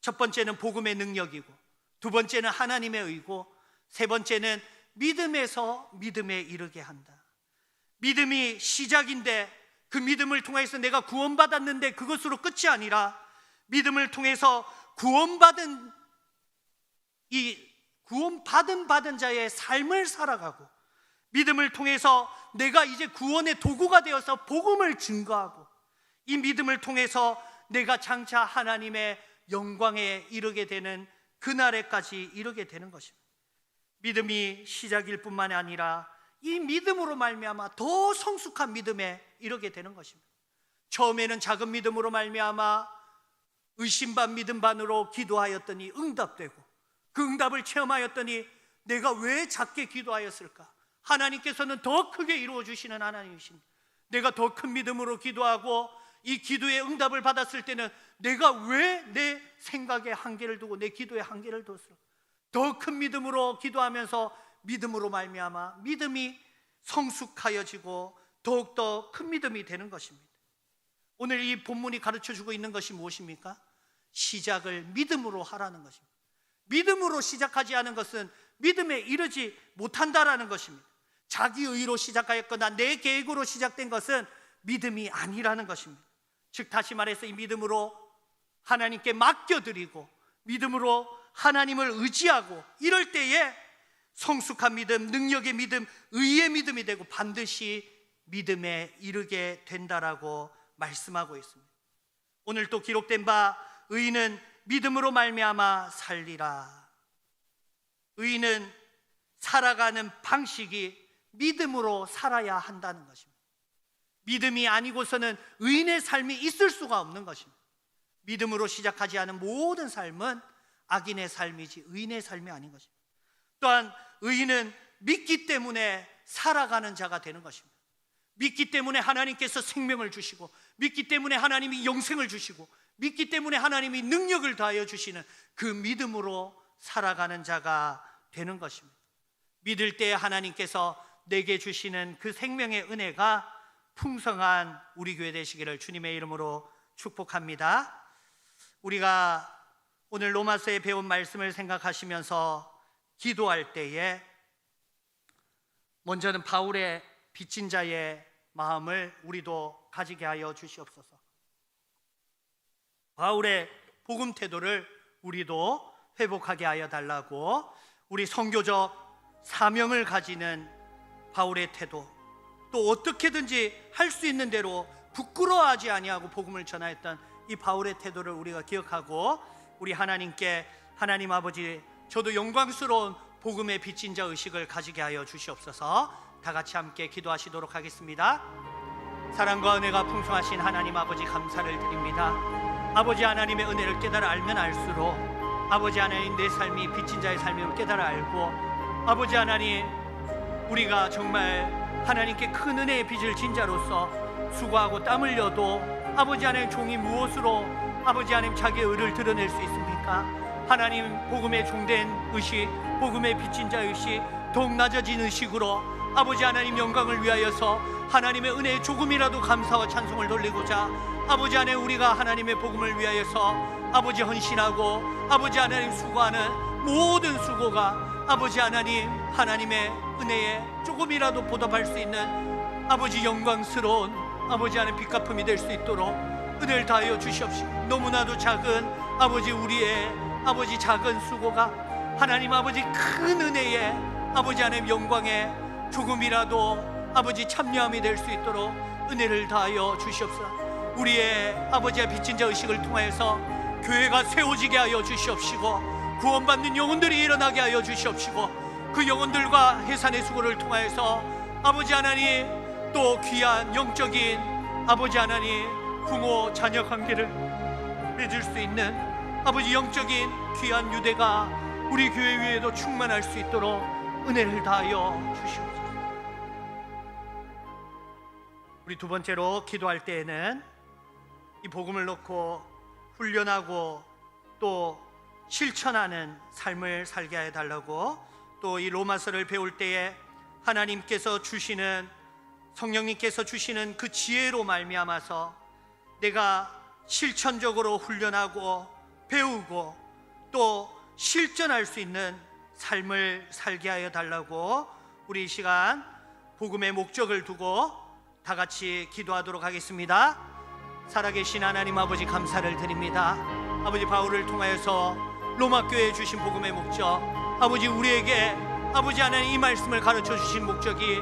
첫 번째는 복음의 능력이고, 두 번째는 하나님의 의고, 세 번째는 믿음에서 믿음에 이르게 한다. 믿음이 시작인데 그 믿음을 통해서 내가 구원받았는데 그것으로 끝이 아니라 믿음을 통해서 구원받은 자의 삶을 살아가고, 믿음을 통해서 내가 이제 구원의 도구가 되어서 복음을 증거하고, 이 믿음을 통해서 내가 장차 하나님의 영광에 이르게 되는 그날에까지 이르게 되는 것입니다. 믿음이 시작일 뿐만 아니라 이 믿음으로 말미암아 더 성숙한 믿음에 이르게 되는 것입니다. 처음에는 작은 믿음으로 말미암아 의심 반 믿음 반으로 기도하였더니 응답되고, 그 응답을 체험하였더니 내가 왜 작게 기도하였을까? 하나님께서는 더 크게 이루어 주시는 하나님이십니다. 내가 더 큰 믿음으로 기도하고 이 기도의 응답을 받았을 때는 내가 왜 내 생각에 한계를 두고 내 기도에 한계를 뒀을까? 더 큰 믿음으로 기도하면서 믿음으로 말미암아 믿음이 성숙하여지고 더욱더 큰 믿음이 되는 것입니다. 오늘 이 본문이 가르쳐주고 있는 것이 무엇입니까? 시작을 믿음으로 하라는 것입니다. 믿음으로 시작하지 않은 것은 믿음에 이르지 못한다라는 것입니다. 자기 의로 시작하였거나 내 계획으로 시작된 것은 믿음이 아니라는 것입니다. 즉 다시 말해서 이 믿음으로 하나님께 맡겨드리고 믿음으로 하나님을 의지하고 이럴 때에 성숙한 믿음, 능력의 믿음, 의의 믿음이 되고 반드시 믿음에 이르게 된다라고 말씀하고 있습니다. 오늘 또 기록된 바 의인은 믿음으로 말미암아 살리라. 의인은 살아가는 방식이 믿음으로 살아야 한다는 것입니다. 믿음이 아니고서는 의인의 삶이 있을 수가 없는 것입니다. 믿음으로 시작하지 않은 모든 삶은 악인의 삶이지 의인의 삶이 아닌 것입니다. 또한 의인은 믿기 때문에 살아가는 자가 되는 것입니다. 믿기 때문에 하나님께서 생명을 주시고, 믿기 때문에 하나님이 영생을 주시고, 믿기 때문에 하나님이 능력을 다하여 주시는 그 믿음으로 살아가는 자가 되는 것입니다. 믿을 때 하나님께서 내게 주시는 그 생명의 은혜가 풍성한 우리 교회 되시기를 주님의 이름으로 축복합니다. 우리가 오늘 로마서에 배운 말씀을 생각하시면서 기도할 때에 먼저는 바울의 빚진 자의 마음을 우리도 가지게 하여 주시옵소서. 바울의 복음 태도를 우리도 회복하게 하여 달라고, 우리 선교적 사명을 가지는 바울의 태도, 또 어떻게든지 할 수 있는 대로 부끄러워하지 아니하고 복음을 전하였던 이 바울의 태도를 우리가 기억하고, 우리 하나님께 하나님 아버지, 저도 영광스러운 복음의 빚진 자 의식을 가지게 하여 주시옵소서. 다 같이 함께 기도하시도록 하겠습니다. 사랑과 은혜가 풍성하신 하나님 아버지, 감사를 드립니다. 아버지 하나님의 은혜를 깨달아 알면 알수록 아버지 하나님 내 삶이 빚진 자의 삶임을 깨달아 알고, 아버지 하나님 우리가 정말 하나님께 큰 은혜의 빚을 진 자로서 수고하고 땀 흘려도 아버지 하나님 종이 무엇으로 아버지 하나님 자기의 의를 드러낼 수 있습니까? 하나님 복음의 종된 의식, 복음의 빚진 자 의식, 더욱 낮아진 의식으로 아버지 하나님 영광을 위하여서 하나님의 은혜에 조금이라도 감사와 찬송을 돌리고자 아버지 하나님 우리가 하나님의 복음을 위하여서 아버지 헌신하고 아버지 하나님 수고하는 모든 수고가 아버지 하나님 하나님의 은혜에 조금이라도 보답할 수 있는 아버지 영광스러운 아버지 하나님 빚갚음이 될 수 있도록 은혜를 다하여 주시옵시고, 너무나도 작은 아버지 우리의 아버지 작은 수고가 하나님 아버지 큰 은혜에 아버지 하나님 영광에 조금이라도 아버지 참여함이 될 수 있도록 은혜를 다하여 주시옵소서. 우리의 아버지의 빚진 자 의식을 통하여서 교회가 세워지게 하여 주시옵시고, 구원받는 영혼들이 일어나게 하여 주시옵시고, 그 영혼들과 해산의 수고를 통하여서 아버지 하나님 또 귀한 영적인 아버지 하나님 부모 자녀 관계를 맺을 수 있는 아버지 영적인 귀한 유대가 우리 교회 위에도 충만할 수 있도록 은혜를 다하여 주시옵소서. 우리 두 번째로 기도할 때에는 이 복음을 놓고 훈련하고 또 실천하는 삶을 살게 해달라고, 또 이 로마서를 배울 때에 하나님께서 주시는, 성령님께서 주시는 그 지혜로 말미암아서 내가 실천적으로 훈련하고 배우고 또 실전할 수 있는 삶을 살게 하여 달라고, 우리 이 시간 복음의 목적을 두고 다 같이 기도하도록 하겠습니다. 살아계신 하나님 아버지, 감사를 드립니다. 아버지, 바울을 통하여서 로마 교회에 주신 복음의 목적, 아버지 우리에게 아버지 하나님 이 말씀을 가르쳐 주신 목적이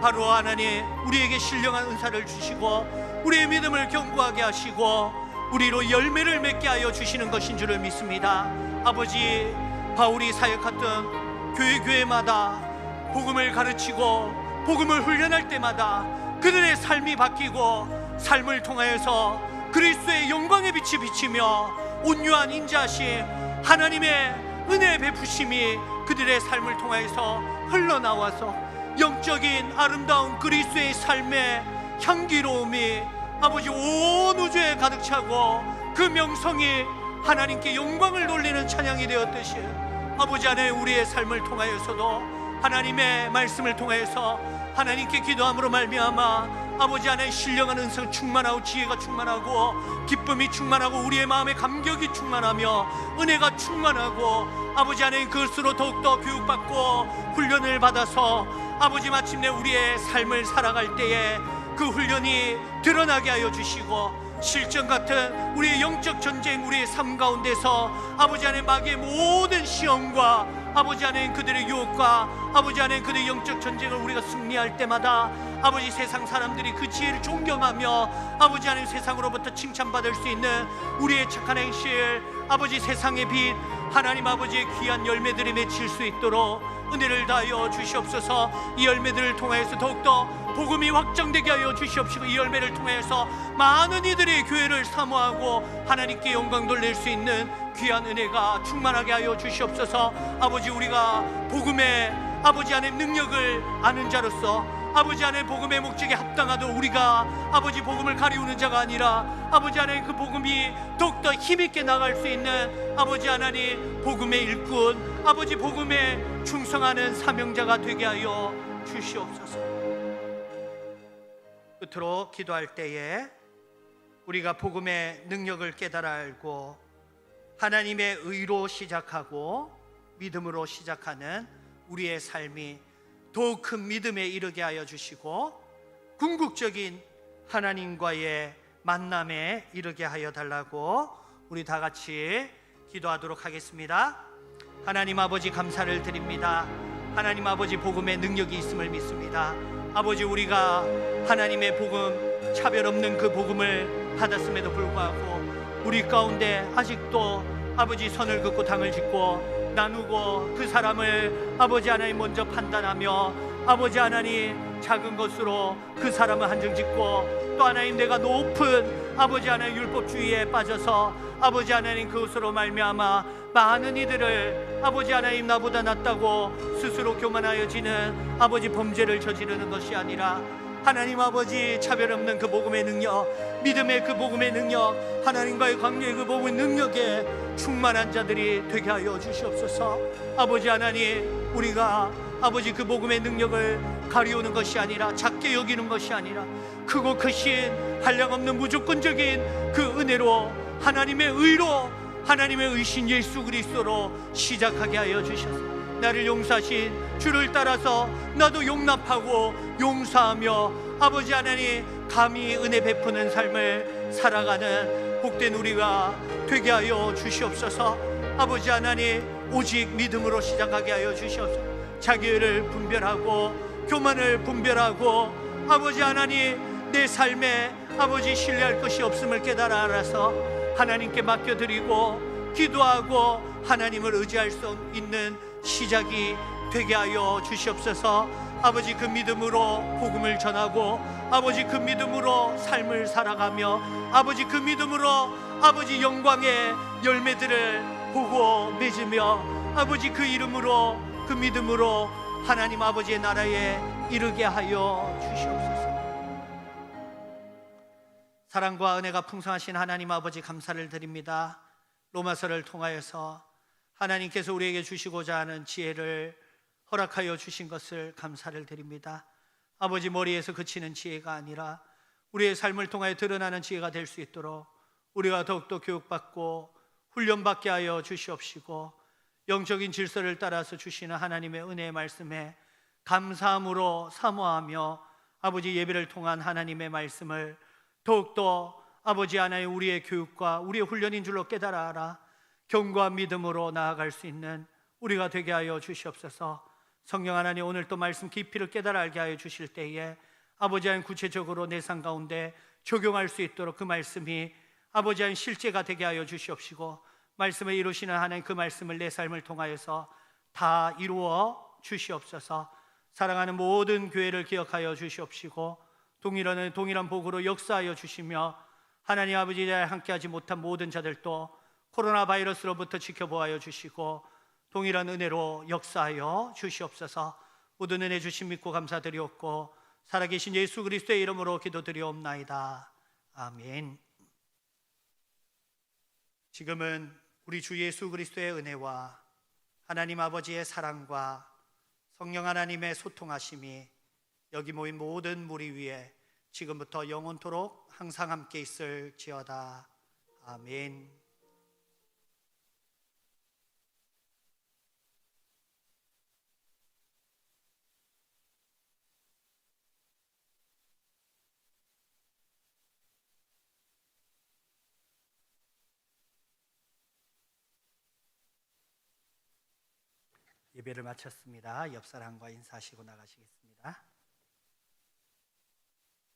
바로 하나님 우리에게 신령한 은사를 주시고 우리의 믿음을 견고하게 하시고 우리로 열매를 맺게 하여 주시는 것인 줄을 믿습니다. 아버지, 바울이 사역했던 교회마다 복음을 가르치고 복음을 훈련할 때마다 그들의 삶이 바뀌고 삶을 통하여서 그리스도의 영광의 빛이 비치며 온유한 인자하심 하나님의 은혜의 베푸심이 그들의 삶을 통하여서 흘러나와서 영적인 아름다운 그리스도의 삶의 향기로움이 아버지 온 우주에 가득 차고 그 명성이 하나님께 영광을 돌리는 찬양이 되었듯이 아버지 안에 우리의 삶을 통하여서도 하나님의 말씀을 통해서 하나님께 기도함으로 말미암아 아버지 안에 신령한 은성 충만하고 지혜가 충만하고 기쁨이 충만하고 우리의 마음에 감격이 충만하며 은혜가 충만하고 아버지 안에 그것으로 더욱더 교육받고 훈련을 받아서 아버지 마침내 우리의 삶을 살아갈 때에 그 훈련이 드러나게 하여 주시고 실전 같은 우리의 영적 전쟁, 우리의 삶 가운데서 아버지 안에 마귀의 모든 시험과 아버지 안에 그들의 유혹과 아버지 안에 그들의 영적 전쟁을 우리가 승리할 때마다 아버지 세상 사람들이 그 지혜를 존경하며 아버지 안에 세상으로부터 칭찬받을 수 있는 우리의 착한 행실, 아버지 세상의 빛 하나님 아버지의 귀한 열매들이 맺힐 수 있도록 은혜를 다하여 주시옵소서. 이 열매들을 통하여서 더욱더 복음이 확장되게 하여 주시옵시고 이 열매를 통해서 많은 이들이 교회를 사모하고 하나님께 영광 돌릴 수 있는 귀한 은혜가 충만하게 하여 주시옵소서. 아버지, 우리가 복음의 아버지 안에 능력을 아는 자로서 아버지 안에 복음의 목적에 합당하도록 우리가 아버지 복음을 가리우는 자가 아니라 아버지 안에 그 복음이 더욱더 힘있게 나갈 수 있는 아버지 하나님 복음의 일꾼, 아버지 복음에 충성하는 사명자가 되게 하여 주시옵소서. 끝으로 기도할 때에 우리가 복음의 능력을 깨달아 알고 하나님의 의로 시작하고 믿음으로 시작하는 우리의 삶이 더욱 큰 믿음에 이르게 하여 주시고 궁극적인 하나님과의 만남에 이르게 하여 달라고 우리 다 같이 기도하도록 하겠습니다. 하나님 아버지, 감사를 드립니다. 하나님 아버지, 복음의 능력이 있음을 믿습니다. 아버지, 우리가 하나님의 복음, 차별 없는 그 복음을 받았음에도 불구하고 우리 가운데 아직도 아버지 선을 긋고 당을 짓고 나누고 그 사람을 아버지 하나님 먼저 판단하며 아버지 하나님 작은 것으로 그 사람을 한정짓고 또 하나님 내가 높은 아버지 하나님 율법주의에 빠져서 아버지 하나님 그것으로 말미암아 많은 이들을 아버지 하나님 나보다 낫다고 스스로 교만하여지는 아버지 범죄를 저지르는 것이 아니라 하나님 아버지 차별 없는 그 복음의 능력, 믿음의 그 복음의 능력, 하나님과의 관계의 그 복음의 능력에 충만한 자들이 되게 하여 주시옵소서. 아버지 하나님, 우리가 아버지 그 복음의 능력을 가리우는 것이 아니라 작게 여기는 것이 아니라 크고 크신 한량없는 무조건적인 그 은혜로 하나님의 의로 하나님의 의신 예수 그리스도로 시작하게 하여 주셔서 나를 용서하신 주를 따라서 나도 용납하고 용서하며 아버지 하나님 감히 은혜 베푸는 삶을 살아가는 복된 우리가 되게 하여 주시옵소서. 아버지 하나님, 오직 믿음으로 시작하게 하여 주시옵소서. 자기를 분별하고 교만을 분별하고 아버지 하나님 내 삶에 아버지 신뢰할 것이 없음을 깨달아 알아서 하나님께 맡겨드리고 기도하고 하나님을 의지할 수 있는 시작이 되게 하여 주시옵소서. 아버지, 그 믿음으로 복음을 전하고 아버지 그 믿음으로 삶을 살아가며 아버지 그 믿음으로 아버지 영광의 열매들을 보고 맺으며 아버지 그 이름으로 그 믿음으로 하나님 아버지의 나라에 이르게 하여 주시옵소서. 사랑과 은혜가 풍성하신 하나님 아버지, 감사를 드립니다. 로마서를 통하여서 하나님께서 우리에게 주시고자 하는 지혜를 허락하여 주신 것을 감사를 드립니다. 아버지, 머리에서 그치는 지혜가 아니라 우리의 삶을 통하여 드러나는 지혜가 될 수 있도록 우리가 더욱더 교육받고 훈련받게 하여 주시옵시고, 영적인 질서를 따라서 주시는 하나님의 은혜의 말씀에 감사함으로 사모하며 아버지, 예배를 통한 하나님의 말씀을 더욱더 아버지 하나님, 우리의 교육과 우리의 훈련인 줄로 깨달아 알아 경과 믿음으로 나아갈 수 있는 우리가 되게 하여 주시옵소서. 성령 하나님, 오늘 또 말씀 깊이를 깨달아 알게 하여 주실 때에 아버지 하나님, 구체적으로 내 삶 가운데 적용할 수 있도록 그 말씀이 아버지 하나님 실제가 되게 하여 주시옵시고, 말씀을 이루시는 하나님, 그 말씀을 내 삶을 통하여서 다 이루어 주시옵소서. 사랑하는 모든 교회를 기억하여 주시옵시고, 동일한 복으로 역사하여 주시며, 하나님 아버지, 함께하지 못한 모든 자들도 코로나 바이러스로부터 지켜보아여 주시고 동일한 은혜로 역사하여 주시옵소서. 모든 은혜 주심 믿고 감사드리옵고 살아계신 예수 그리스도의 이름으로 기도드리옵나이다. 아멘. 지금은 우리 주 예수 그리스도의 은혜와 하나님 아버지의 사랑과 성령 하나님의 소통하심이 여기 모인 모든 무리 위에 지금부터 영원토록 항상 함께 있을지어다. 아멘. 예배를 마쳤습니다. 옆 사람과 인사하시고 나가시겠습니다.